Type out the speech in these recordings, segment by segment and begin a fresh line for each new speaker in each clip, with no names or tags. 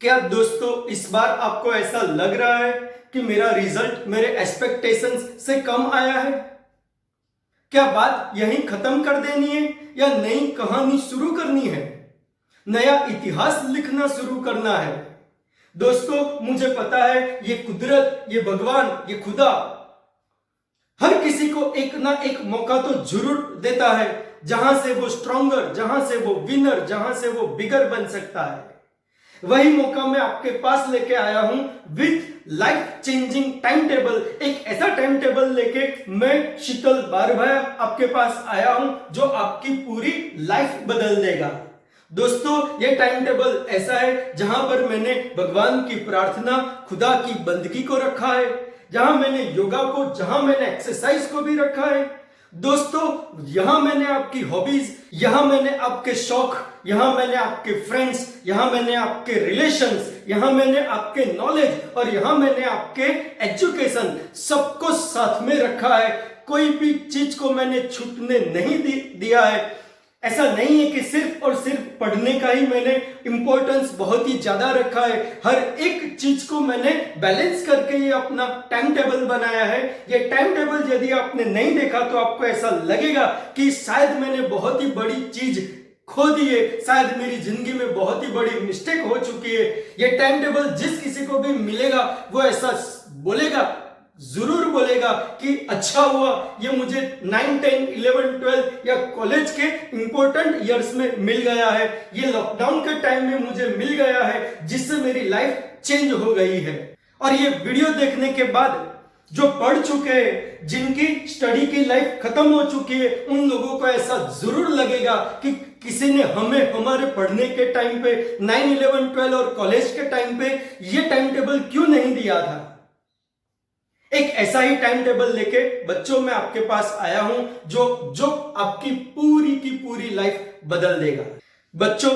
क्या दोस्तों इस बार आपको ऐसा लग रहा है कि मेरा रिजल्ट मेरे एक्सपेक्टेशंस से कम आया है? क्या बात यहीं खत्म कर देनी है या नई कहानी शुरू करनी है? नया इतिहास लिखना शुरू करना है? दोस्तों मुझे पता है ये कुदरत, ये भगवान, ये खुदा हर किसी को एक ना एक मौका तो जरूर देता है, जहां से वो स्ट्रॉन्गर, जहां से वो विनर, जहां से वो बिगर बन सकता है। वही मौका मैं आपके पास लेके आया हूं with life changing time table. एक ऐसा टाइम टेबल लेके मैं शीतल बारभाया आपके पास आया हूं जो आपकी पूरी लाइफ बदल देगा। दोस्तों ये टाइम टेबल ऐसा है जहां पर मैंने भगवान की प्रार्थना, खुदा की बंदगी को रखा है, जहां मैंने योगा को, जहां मैंने एक्सरसाइज को भी रखा है। दोस्तों यहां मैंने आपकी हॉबीज, यहां मैंने आपके शौक, यहां मैंने आपके फ्रेंड्स, यहां मैंने आपके रिलेशंस, यहां मैंने आपके नॉलेज और यहां मैंने आपके एजुकेशन सबको साथ में रखा है। कोई भी चीज को मैंने छूटने नहीं दिया है। ऐसा नहीं है कि सिर्फ और सिर्फ पढ़ने का ही मैंने इंपॉर्टेंस बहुत ही ज्यादा रखा है। हर एक चीज को मैंने बैलेंस करके ये अपना टाइम टेबल बनाया है। ये टाइम टेबल यदि आपने नहीं देखा तो आपको ऐसा लगेगा कि शायद मैंने बहुत ही बड़ी चीज खो दी है, शायद मेरी जिंदगी में बहुत ही बड़ी मिस्टेक हो चुकी है। ये टाइम टेबल जिस किसी को भी मिलेगा वो ऐसा बोलेगा, जरूर बोलेगा कि अच्छा हुआ ये मुझे 9, 10, 11, 12 या कॉलेज के इंपॉर्टेंट ईयर्स में मिल गया है, ये लॉकडाउन के टाइम में मुझे मिल गया है, जिससे मेरी लाइफ चेंज हो गई है। और ये वीडियो देखने के बाद जो पढ़ चुके हैं, जिनकी स्टडी की लाइफ खत्म हो चुकी है, उन लोगों को ऐसा जरूर लगेगा कि किसी ने हमें हमारे पढ़ने के टाइम पे 9, 11, 12 और कॉलेज के टाइम पे ये टाइम टेबल क्यों नहीं दिया था। एक ऐसा ही टाइम टेबल लेके बच्चों में आपके पास आया हूं जो आपकी पूरी की पूरी लाइफ बदल देगा। बच्चों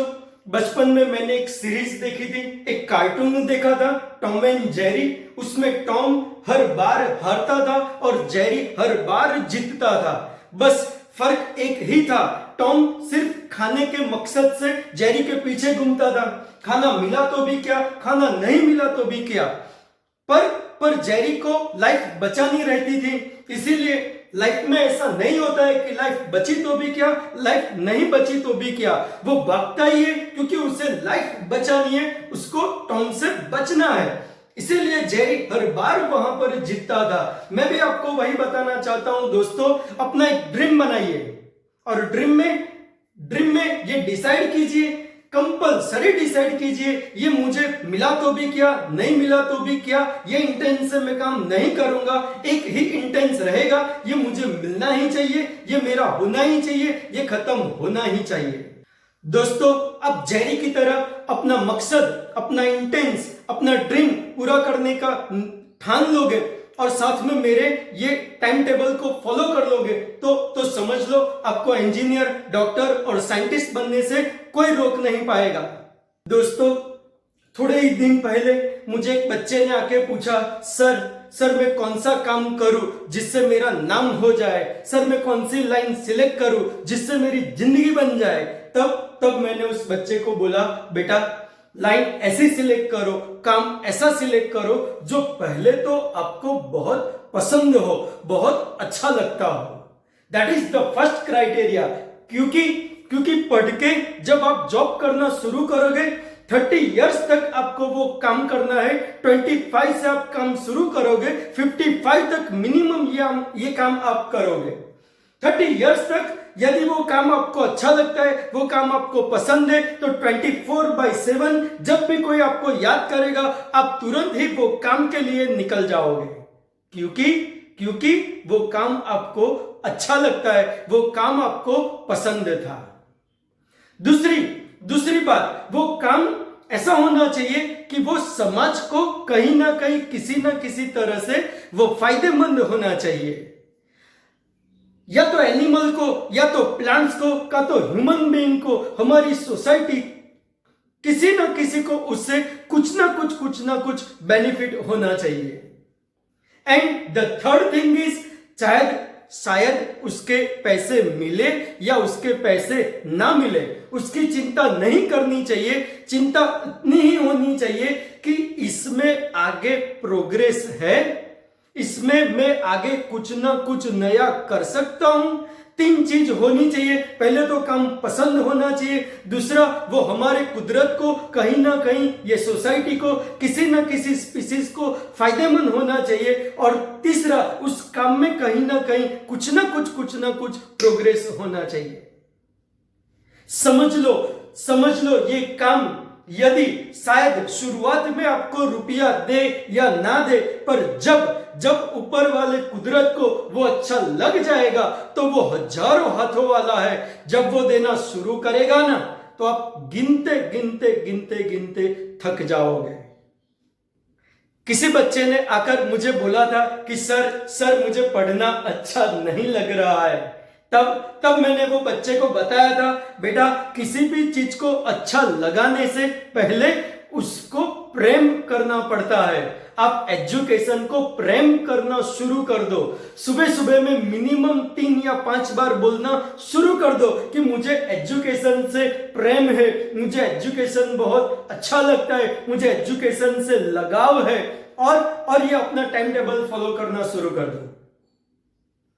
बचपन में मैंने एक सीरीज देखी थी, एक कार्टून देखा था टॉम एंड जेरी। उसमें टॉम हर बार हारता था और जेरी हर बार जीतता था। बस फर्क एक ही था, टॉम सिर्फ खाने के मकसद से जेरी के पीछे घूमता था। खाना मिला तो भी क्या, खाना नहीं मिला तो भी क्या, पर जेरी को लाइफ बचानी रहती थी। इसीलिए लाइफ में ऐसा नहीं होता है कि लाइफ बची तो भी क्या, लाइफ नहीं बची तो भी क्या, वो भागता ही है क्योंकि उसे लाइफ बचानी है, उसको टॉम से बचना है। इसीलिए जेरी हर बार वहां पर जीतता था। मैं भी आपको वही बताना चाहता हूं दोस्तों, अपना एक ड्रीम बनाइए और ड्रीम में ये डिसाइड कीजिए, कंपल्सरी डिसाइड कीजिए, ये मुझे मिला तो भी क्या, नहीं मिला तो भी क्या, ये इंटेंस से मैं काम नहीं करूंगा। एक ही इंटेंस रहेगा, ये मुझे मिलना ही चाहिए, ये मेरा होना ही चाहिए, ये खत्म होना ही चाहिए। दोस्तों अब जेरी की तरह अपना मकसद, अपना इंटेंस, अपना ड्रीम पूरा करने का ठान लोगे और साथ में मेरे ये टाइम टेबल को फॉलो कर लोगे तो समझ लो आपको इंजीनियर, डॉक्टर और साइंटिस्ट बनने से कोई रोक नहीं पाएगा। दोस्तों थोड़े ही दिन पहले मुझे एक बच्चे ने आके पूछा, सर मैं कौन सा काम करूं जिससे मेरा नाम हो जाए, सर मैं कौन सी लाइन सिलेक्ट करूं जिससे मेरी जिंदगी बन जाए। तब मैंने उस बच्चे को बोला, बेटा लाइन ऐसी सिलेक्ट करो, काम ऐसा सिलेक्ट करो जो पहले तो आपको बहुत पसंद हो, बहुत अच्छा लगता हो। That is the first criteria. क्योंकि पढ़ के जब आप जॉब करना शुरू करोगे 30 इयर्स तक आपको वो काम करना है। 25 से आप काम शुरू करोगे, 55 तक मिनिमम ये काम आप करोगे। 30 इयर्स तक यदि वो काम आपको अच्छा लगता है, वो काम आपको पसंद है, तो 24/7 जब भी कोई आपको याद करेगा आप तुरंत ही वो काम के लिए निकल जाओगे, क्योंकि वो काम आपको अच्छा लगता है, वो काम आपको पसंद था। दूसरी बात, वो काम ऐसा होना चाहिए कि वो समाज को कहीं ना कहीं किसी ना किसी तरह से वो फायदेमंद होना चाहिए। या तो एनिमल को, या तो प्लांट्स को, या तो ह्यूमन बीइंग को, हमारी सोसाइटी, किसी ना किसी को उससे कुछ ना कुछ बेनिफिट होना चाहिए। And the third thing is, शायद शायद उसके पैसे मिले या उसके पैसे ना मिले, उसकी चिंता नहीं करनी चाहिए। चिंता इतनी ही होनी चाहिए कि इसमें आगे प्रोग्रेस है, इसमें मैं आगे कुछ ना कुछ नया कर सकता हूं। 3 चीज होनी चाहिए। पहले तो काम पसंद होना चाहिए, दूसरा वो हमारे कुदरत को कहीं ना कहीं, ये सोसाइटी को, किसी ना किसी स्पीसीज को फायदेमंद होना चाहिए, और तीसरा उस काम में कहीं ना कहीं कुछ ना कुछ प्रोग्रेस होना चाहिए। समझ लो ये काम यदि शायद शुरुआत में आपको रुपया दे या ना दे, पर जब ऊपर वाले कुदरत को वो अच्छा लग जाएगा तो वो हजारों हाथों वाला है। जब वो देना शुरू करेगा ना तो आप गिनते थक जाओगे। किसी बच्चे ने आकर मुझे बोला था कि सर मुझे पढ़ना अच्छा नहीं लग रहा है। तब मैंने वो बच्चे को बताया था, बेटा किसी भी चीज को अच्छा लगाने से पहले उसको प्रेम करना पड़ता है। आप एजुकेशन को प्रेम करना शुरू कर दो। सुबह में मिनिमम 3 या 5 बार बोलना शुरू कर दो कि मुझे एजुकेशन से प्रेम है, मुझे एजुकेशन बहुत अच्छा लगता है, मुझे एजुकेशन से लगाव है, और ये अपना टाइम टेबल फॉलो करना शुरू कर दो।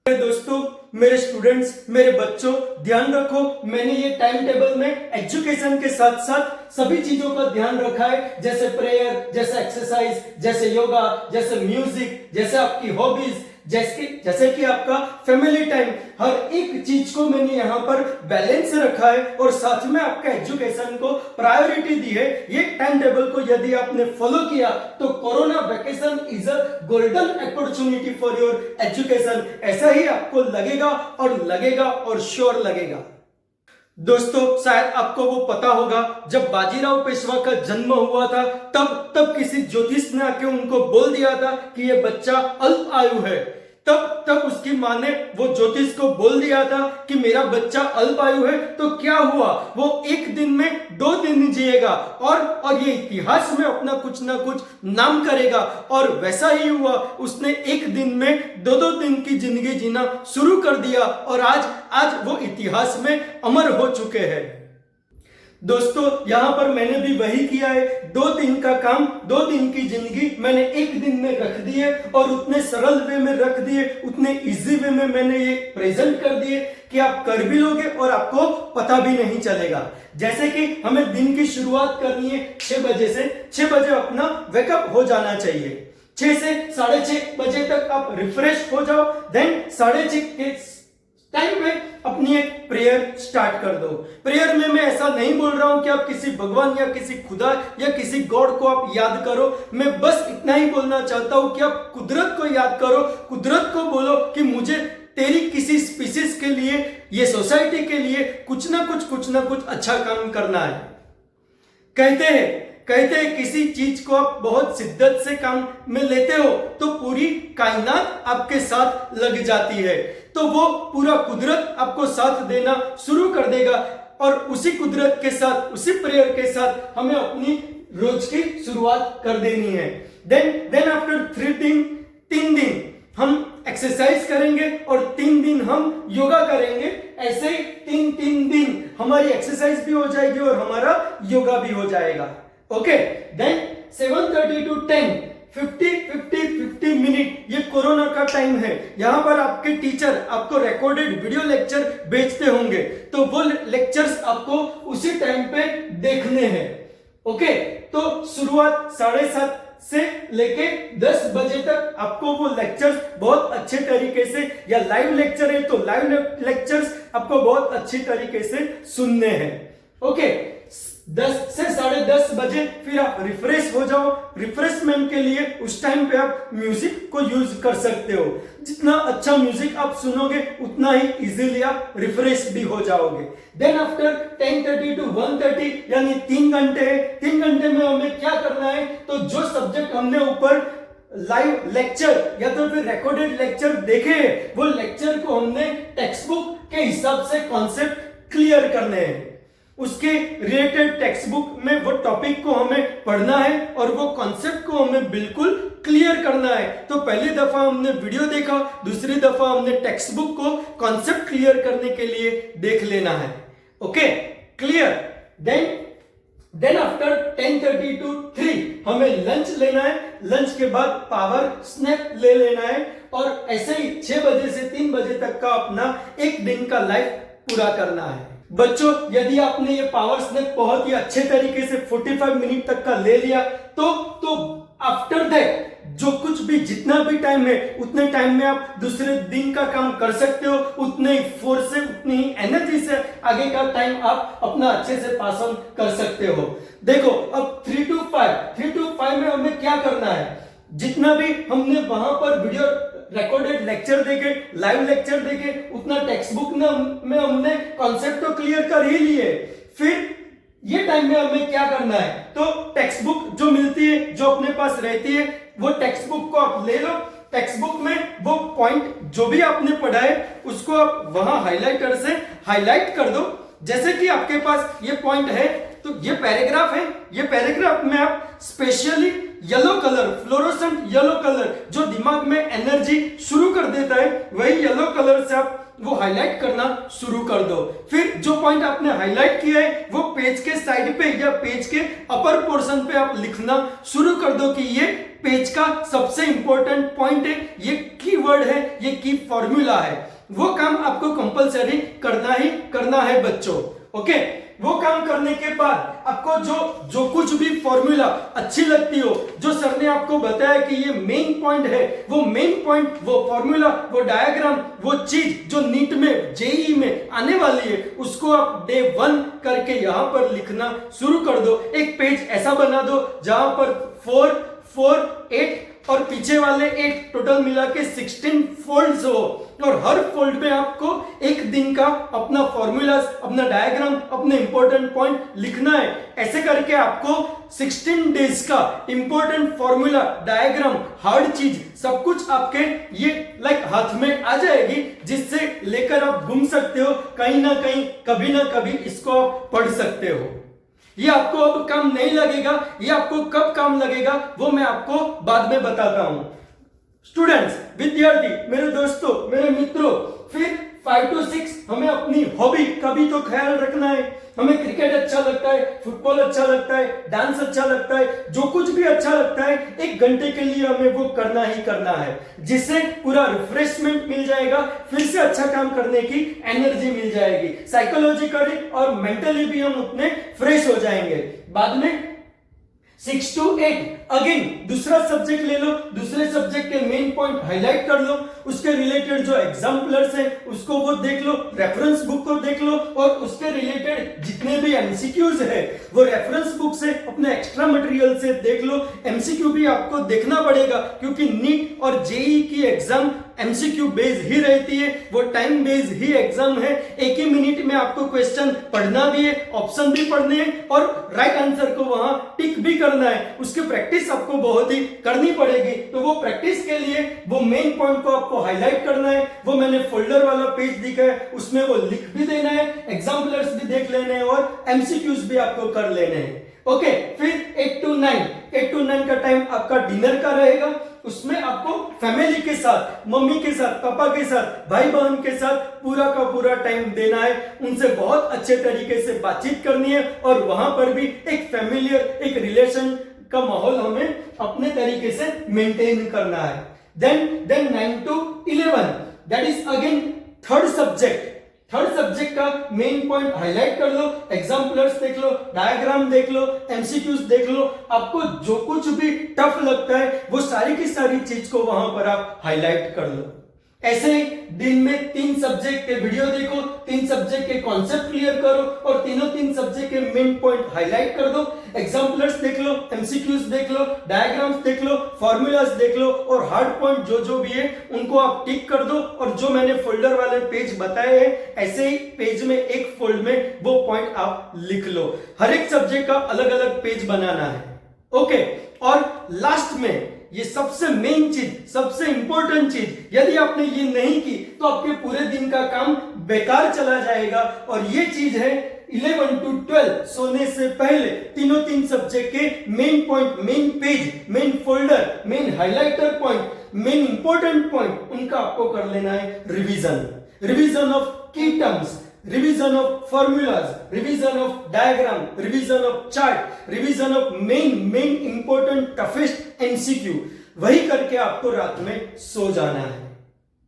मेरे दोस्तों, मेरे स्टूडेंट्स, मेरे बच्चों, ध्यान रखो, मैंने ये टाइम टेबल में एजुकेशन के साथ साथ सभी चीजों का ध्यान रखा है, जैसे प्रेयर, जैसे एक्सरसाइज, जैसे योगा, जैसे म्यूजिक, जैसे आपकी हॉबीज, जैसे कि आपका फैमिली टाइम, हर एक चीज को मैंने यहाँ पर बैलेंस रखा है, और साथ में आपका एजुकेशन को प्रायोरिटी दी है। ये टाइम टेबल को यदि आपने फॉलो किया तो corona vacation is a golden opportunity for your education, ऐसा ही आपको लगेगा और श्योर लगेगा। दोस्तों, शायद आपको वो पता होगा, जब बाजीराव पेशवा का जन्म हुआ था तब किसी ज्योतिष ने आके उनको बोल दिया था कि ये बच्चा अल्प आयु है। तब उसकी माँ ने वो ज्योतिष को बोल दिया था कि मेरा बच्चा अल्प आयु है। तो क्या हुआ, वो 1 दिन में 2 दिन जिएगा और ये इतिहास में अपना कुछ ना कुछ नाम करेगा, और वैसा ही हुआ। उसने 1 दिन में 2-2 दिन की जिंदगी जीना शुरू कर दिया, और आज वो इतिहास में अमर हो चुके हैं। दोस्तों, यहां पर मैंने भी वही किया है। 2 दिन का काम, 2 दिन की जिंदगी मैंने 1 दिन में रख दी है, और उतने सरल वे में रख दिए, उतने इजी वे में मैंने ये प्रेजेंट कर दिए कि आप कर भी लोगे और आपको पता भी नहीं चलेगा। जैसे कि हमें दिन की शुरुआत करनी है 6 बजे से, 6 बजे अपना वेकअप हो जाना चाहिए। 6 से 6:30 बजे तक आप रिफ्रेश हो जाओ, देन 6:30 के टाइम पे अपनी एक प्रेयर स्टार्ट कर दो। प्रेयर में मैं ऐसा नहीं बोल रहा हूं कि आप किसी भगवान या किसी खुदा या किसी गॉड को आप याद करो। मैं बस इतना ही बोलना चाहता हूं कि आप कुदरत को याद करो, कुदरत को बोलो कि मुझे तेरी किसी स्पीसीज के लिए, ये सोसाइटी के लिए कुछ ना कुछ अच्छा काम करना है। कहते हैं किसी चीज को आप बहुत शिद्दत से काम में लेते हो तो पूरी कायनात आपके साथ लग जाती है, तो वो पूरा कुदरत आपको साथ देना शुरू कर देगा। और उसी कुदरत के साथ, उसी प्रेयर के साथ हमें अपनी रोज की शुरुआत कर देनी है। देन आफ्टर 3 दिन हम एक्सरसाइज करेंगे और 3 दिन हम योगा करेंगे। ऐसे ही 3 दिन हमारी एक्सरसाइज भी हो जाएगी और हमारा योगा भी हो जाएगा। ओके, देन 7:30 to 10, 50 मिनट, ये कोरोना का टाइम है। यहां पर आपके टीचर आपको रिकॉर्डेड वीडियो लेक्चर भेजते होंगे, तो वो लेक्चर्स आपको उसी टाइम पे देखने हैं। ओके, तो शुरुआत 7:30 से लेके 10 बजे तक आपको वो लेक्चर्स बहुत अच्छे तरीके से, या लाइव लेक्चर है तो लाइव लेक्चर्स आपको बहुत अच्छी तरीके से सुनने हैं। ओके, 10 से 10:30 बजे फिर आप रिफ्रेश हो जाओ। रिफ्रेशमेंट के लिए उस टाइम पे आप म्यूजिक को यूज कर सकते हो। जितना अच्छा म्यूजिक आप सुनोगे उतना ही इजीली आप रिफ्रेश भी हो जाओगे। देन आफ्टर 10:30 to 1:30 यानी 3 घंटे है। 3 घंटे में हमें क्या करना है, तो जो सब्जेक्ट हमने ऊपर लाइव लेक्चर या तो फिर रिकॉर्डेड लेक्चर देखे, वो लेक्चर को हमने टेक्स्ट बुक के हिसाब से कॉन्सेप्ट क्लियर करने हैं। उसके रिलेटेड टेक्स्ट बुक में वो टॉपिक को हमें पढ़ना है और वो कॉन्सेप्ट को हमें बिल्कुल क्लियर करना है तो पहली दफा हमने वीडियो देखा, दूसरी दफा हमने टेक्स्ट बुक को कॉन्सेप्ट क्लियर करने के लिए देख लेना है। Okay, clear. Then after 10:30 to 3 हमें लंच लेना है। लंच के बाद पावर स्नैप ले लेना है और ऐसे ही 6 बजे से 3 बजे तक का अपना एक दिन का लाइफ पूरा करना है। बच्चों, यदि आपने ये पावर स्नैप बहुत ही अच्छे तरीके से 45 मिनट तक का ले लिया तो आफ्टर दैट जो कुछ भी जितना भी टाइम है उतने टाइम में आप दूसरे दिन का काम कर सकते हो। उतने ही फोर्स से, उतनी ही एनर्जी से आगे का टाइम आप अपना अच्छे से पास ऑन कर सकते हो। देखो, अब 3 to 5 में हमें क्या करना है, जितना भी हमने वहां पर वीडियो रिकॉर्डेड लेक्चर देखे, लाइव लेक्चर देखे, उतना टेक्स्ट बुक में हमने कॉन्सेप्ट तो क्लियर कर ही लिए। फिर ये टाइम में हमें क्या करना है, तो टेक्स्ट बुक जो मिलती है, जो अपने पास रहती है, वो टेक्स्ट बुक को आप ले लो। टेक्स्ट बुक में वो पॉइंट जो भी आपने पढ़ा है उसको आप वहां हाइलाइटर से हाईलाइट कर दो। जैसे कि आपके पास ये पॉइंट है तो ये पैराग्राफ है, ये पैराग्राफ में आप specially yellow colour, fluorescent yellow colour जो दिमाग में एनर्जी शुरू कर देता है, वही येलो कलर से आप वो हाईलाइट करना शुरू कर दो। फिर जो पॉइंट आपने हाईलाइट किया है वो पेज के साइड पे या पेज के अपर पोर्शन पे आप लिखना शुरू कर दो कि ये पेज का सबसे इंपॉर्टेंट पॉइंट है, ये कीवर्ड है, ये की फॉर्मूला है। वो काम आपको कंपलसरी करना है बच्चों। ओके, वो काम करने के बाद आपको जो कुछ भी फॉर्मूला अच्छी लगती हो, जो सर ने आपको बताया कि ये मेन पॉइंट है, वो मेन पॉइंट, वो फॉर्मूला, वो डायग्राम, वो चीज जो नीट में, जेईई में आने वाली है, उसको आप डे 1 करके यहां पर लिखना शुरू कर दो। एक पेज ऐसा बना दो जहां पर 4, 4, 8 और पीछे वाले 8 टोटल मिला के 16 फोल्ड्स हो और हर फोल्ड में आपको एक दिन का अपना फॉर्मूलाज, अपना डायग्राम, अपने इंपॉर्टेंट पॉइंट लिखना है। ऐसे करके आपको 16 डेज का इंपॉर्टेंट फॉर्मूला, डायग्राम, हार्ड चीज सब कुछ आपके ये लाइक हाथ में आ जाएगी, जिससे लेकर आप घूम सकते हो कहीं ना कहीं, कभी ना कभी इसको आप पढ़ सकते हो। ये आपको अब काम नहीं लगेगा, ये आपको कब काम लगेगा वो मैं आपको बाद में बताता हूं। स्टूडेंट्स, विद्यार्थी, मेरे दोस्तों, मेरे मित्रों, फिर 5 to 6 हमें अपनी हॉबी का भी तो ख्याल रखना है। हमें क्रिकेट अच्छा लगता है, फुटबॉल अच्छा लगता है, डांस अच्छा लगता है, जो कुछ भी अच्छा लगता है 1 घंटे के लिए हमें वो करना ही करना है, जिससे पूरा रिफ्रेशमेंट मिल जाएगा, फिर से अच्छा काम करने की एनर्जी मिल जाएगी, साइकोलॉजिकली और मेंटली भी हम उतने फ्रेश हो जाएंगे। बाद में 6 to 8 अगेन दूसरा सब्जेक्ट ले लो, दूसरे सब्जेक्ट के मेन पॉइंट हाईलाइट कर लो, उसके रिलेटेड जो एग्जाम्पलर्स है उसको वो देख लो, रेफरेंस बुक को देख लो और उसके रिलेटेड जितने भी एमसीक्यूज है वो रेफरेंस बुक से, अपने एक्स्ट्रा मटेरियल से देख लो। एमसीक्यू भी आपको देखना पड़ेगा क्योंकि नीट और जेईई की एग्जाम एमसीक्यू बेस्ड ही रहती है, वो टाइम बेस्ड ही एग्जाम है। एक ही मिनट में आपको क्वेश्चन पढ़ना भी है, ऑप्शन भी पढ़ने हैं और राइट आंसर को वहां टिक भी करना है। उसकी प्रैक्टिस आपको बहुत ही करनी पड़ेगी। तो वो प्रैक्टिस के लिए वो मेन पॉइंट को आपको हाईलाइट करना है। वो मैंने फोल्डर वाला पेज दिखा है, उसमें वो लिख भी देना है, एग्जाम्पलर्स भी देख लेने हैं और एमसीक्यूज भी आपको कर लेने हैं। ओके, फिर 8 to 9 का टाइम आपका डिनर का रहेगा। उसमें आपको फैमिली के साथ, मम्मी के साथ, पापा के साथ, भाई बहन के साथ पूरा का पूरा टाइम देना है, उनसे बहुत अच्छे तरीके से बातचीत करनी है और वहां पर भी एक फैमिलियर, एक रिलेशन का माहौल हमें अपने तरीके से मेंटेन करना है। Then 9 to 11 that is again third subject का मेन पॉइंट हाईलाइट कर लो, एग्जाम्पलर्स देख लो, डायग्राम देख लो, एमसीक्यूज देख लो। आपको जो कुछ भी टफ लगता है वो सारी की सारी चीज को वहां पर आप हाईलाइट कर लो। ऐसे ही दिन में 3 सब्जेक्ट के वीडियो देखो, 3 सब्जेक्ट के कॉन्सेप्ट क्लियर करो और तीनों 3 सब्जेक्ट के मेन पॉइंट हाईलाइट कर दो। एग्जाम्पलर्स देख लो, एमसीक्यूज देख लो, डायग्राम्स देख लो, फॉर्मूलाज देख लो और हार्ड पॉइंट जो भी है उनको आप टिक कर दो। और जो मैंने फोल्डर वाले पेज बताए हैं, ऐसे ही पेज में एक फोल्ड में वो पॉइंट आप लिख लो। हर एक सब्जेक्ट का अलग अलग पेज बनाना है। ओके, और लास्ट में ये सबसे मेन चीज, सबसे इंपॉर्टेंट चीज, यदि आपने ये नहीं की तो आपके पूरे दिन का काम बेकार चला जाएगा। और ये चीज है 11 to 12 सोने से पहले तीन सब्जेक्ट के main point, main page, main folder, main highlighter point, main important point, उनका आपको कर लेना है रिवीजन ऑफ की terms, revision of formulas, revision of diagram, revision of chart, revision of main important toughest MCQ. वही करके आपको रात में सो जाना है।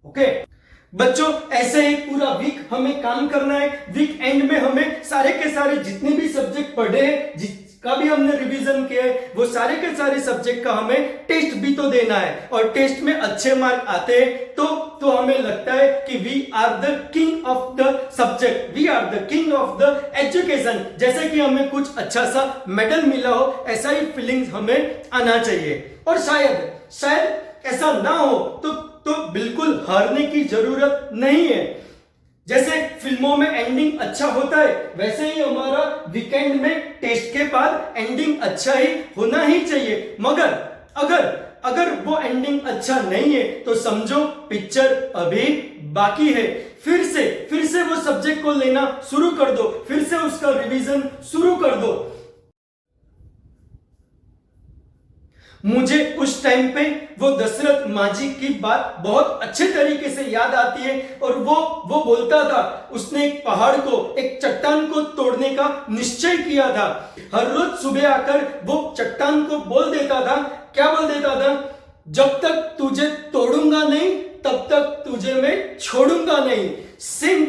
ओके बच्चों, ऐसे ही पूरा वीक हमें काम करना है। वीक एंड में हमें सारे के सारे जितने भी सब्जेक्ट पढ़े हैं, जिसका भी हमने रिवीजन किया है, वो सारे के सारे सब्जेक्ट का हमें टेस्ट भी तो देना है। और टेस्ट में अच्छे मार्क आते हैं तो हमें लगता है कि we are the king of the subject, we are the king of the education. जैसे कि हमें कुछ अच्छा सा मेडल मिला हो, ऐसा ही फीलिंग्स हमें आना चाहिए। और शायद ऐसा ना हो तो बिल्कुल हारने की जरूरत नहीं है। जैसे फिल्मों में एंडिंग अच्छा होता है, वैसे ही हमारा वीकेंड में टेस्ट के बाद एंडिंग अच्छा ही होना ही चाहिए। मगर अगर वो एंडिंग अच्छा नहीं है तो समझो पिक्चर अभी बाकी है। फिर से वो सब्जेक्ट को लेना शुरू कर दो, फिर से उसका रिवीजन शुरू कर दो। मुझे उस टाइम पे वो दशरथ माझी की बात बहुत अच्छे तरीके से याद आती है। और वो बोलता था, उसने एक पहाड़ को, एक चट्टान को तोड़ने का निश्चय किया था। हर रोज सुबह आकर वो चट्टान को बोल देता था, क्या बोल देता था? जब तक तुझे तोड़ूंगा नहीं तब तक तुझे मैं छोड़ूंगा नहीं। सेम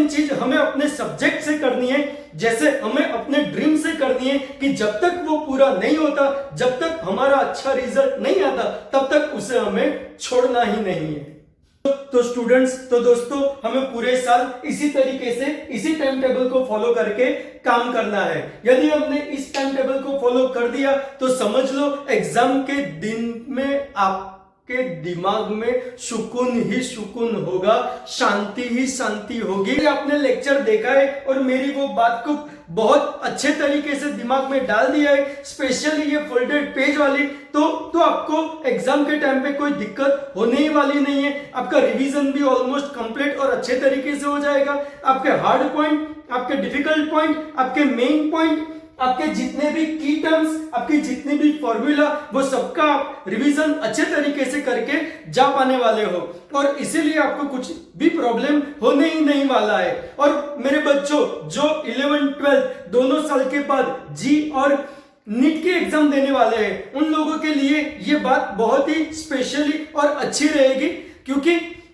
चीज हमें अपने सब्जेक्ट से करनी है, जैसे हमें अपने ड्रीम से करनी है कि जब तक वो पूरा नहीं होता, जब तक हमारा अच्छा रिजल्ट नहीं आता, तब तक उसे हमें छोड़ना ही नहीं है। तो स्टूडेंट्स, तो दोस्तों, हमें पूरे साल इसी तरीके से, इसी टाइम टेबल को फॉलो करके काम करना है। यदि हमने इस टाइम टेबल को फॉलो कर दिया तो समझ लो एग्जाम के दिन में आपके दिमाग में सुकून ही सुकून होगा, शांति ही शांति होगी। आपने लेक्चर देखा है और मेरी वो बात को बहुत अच्छे तरीके से दिमाग में डाल दिया है, स्पेशली ये फोल्डेड पेज वाली, तो आपको एग्जाम के टाइम पे कोई दिक्कत होने ही वाली नहीं है। आपका रिवीजन भी ऑलमोस्ट कंप्लीट और अच्छे तरीके से हो जाएगा। आपके हार्ड पॉइंट, आपके डिफिकल्ट पॉइंट, आपके मेन पॉइंट, आपके जितने भी की टर्म्स, आपके जितने भी फॉर्मूला, वो सबका आप रिवीजन अच्छे तरीके से करके जा पाने वाले हो। और इसीलिए आपको कुछ भी प्रॉब्लम होने ही नहीं वाला है। और मेरे बच्चों, जो 11-12 दोनों साल के बाद जी और नीट के एग्जाम देने वाले हैं, उन लोगों के लिए ये बात बहुत ही स्पेशली और अच्छी रहेगी।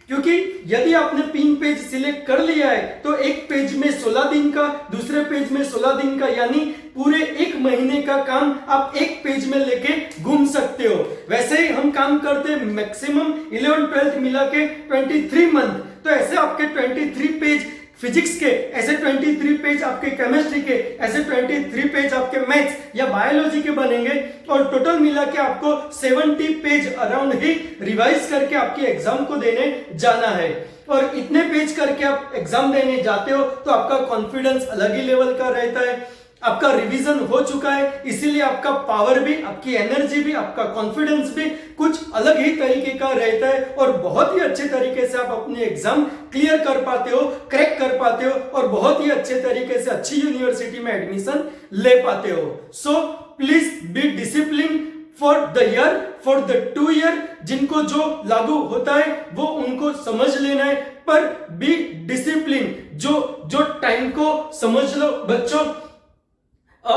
क्योंकि यदि आपने 3 पेज सिलेक्ट कर लिया है तो एक पेज में 16 दिन का, दूसरे पेज में 16 दिन का, यानी पूरे 1 महीने का काम आप एक पेज में लेके घूम सकते हो। वैसे ही हम काम करते हैं मैक्सिमम 11-12 मिला के 23 मंथ। तो ऐसे आपके 23 पेज फिजिक्स के, ऐसे 23 पेज आपके केमिस्ट्री के, ऐसे 23 पेज आपके मैथ्स या बायोलॉजी के बनेंगे। और टोटल मिला के आपको 70 पेज अराउंड ही रिवाइज करके आपके एग्जाम को देने जाना है। और इतने पेज करके आप एग्जाम देने जाते हो तो आपका कॉन्फिडेंस अलग ही लेवल का रहता है। आपका रिवीजन हो चुका है, इसीलिए आपका पावर भी, आपकी एनर्जी भी, आपका कॉन्फिडेंस भी कुछ अलग ही तरीके का रहता है। और बहुत ही अच्छे तरीके से आप अपने एग्जाम क्लियर कर पाते हो, क्रैक कर पाते हो और बहुत ही अच्छे तरीके से अच्छी यूनिवर्सिटी में एडमिशन ले पाते हो। So please be discipline for the year, for the 2 year. जिनको जो लागू होता है वो उनको समझ लेना है, पर बी डिसिप्लिन। जो टाइम को समझ लो बच्चों,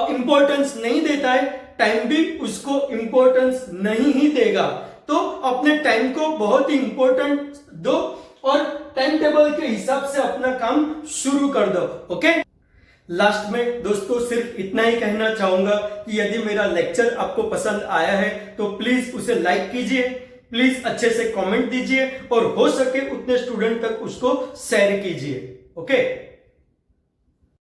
इंपॉर्टेंस नहीं देता है, टाइम भी उसको इंपॉर्टेंस नहीं ही देगा। तो अपने टाइम को बहुत ही इंपॉर्टेंट दो और टाइम टेबल के हिसाब से अपना काम शुरू कर दो। ओके, लास्ट में दोस्तों सिर्फ इतना ही कहना चाहूंगा कि यदि मेरा लेक्चर आपको पसंद आया है तो प्लीज उसे लाइक कीजिए, प्लीज अच्छे से कमेंट दीजिए और हो सके उतने स्टूडेंट तक उसको शेयर कीजिए। ओके।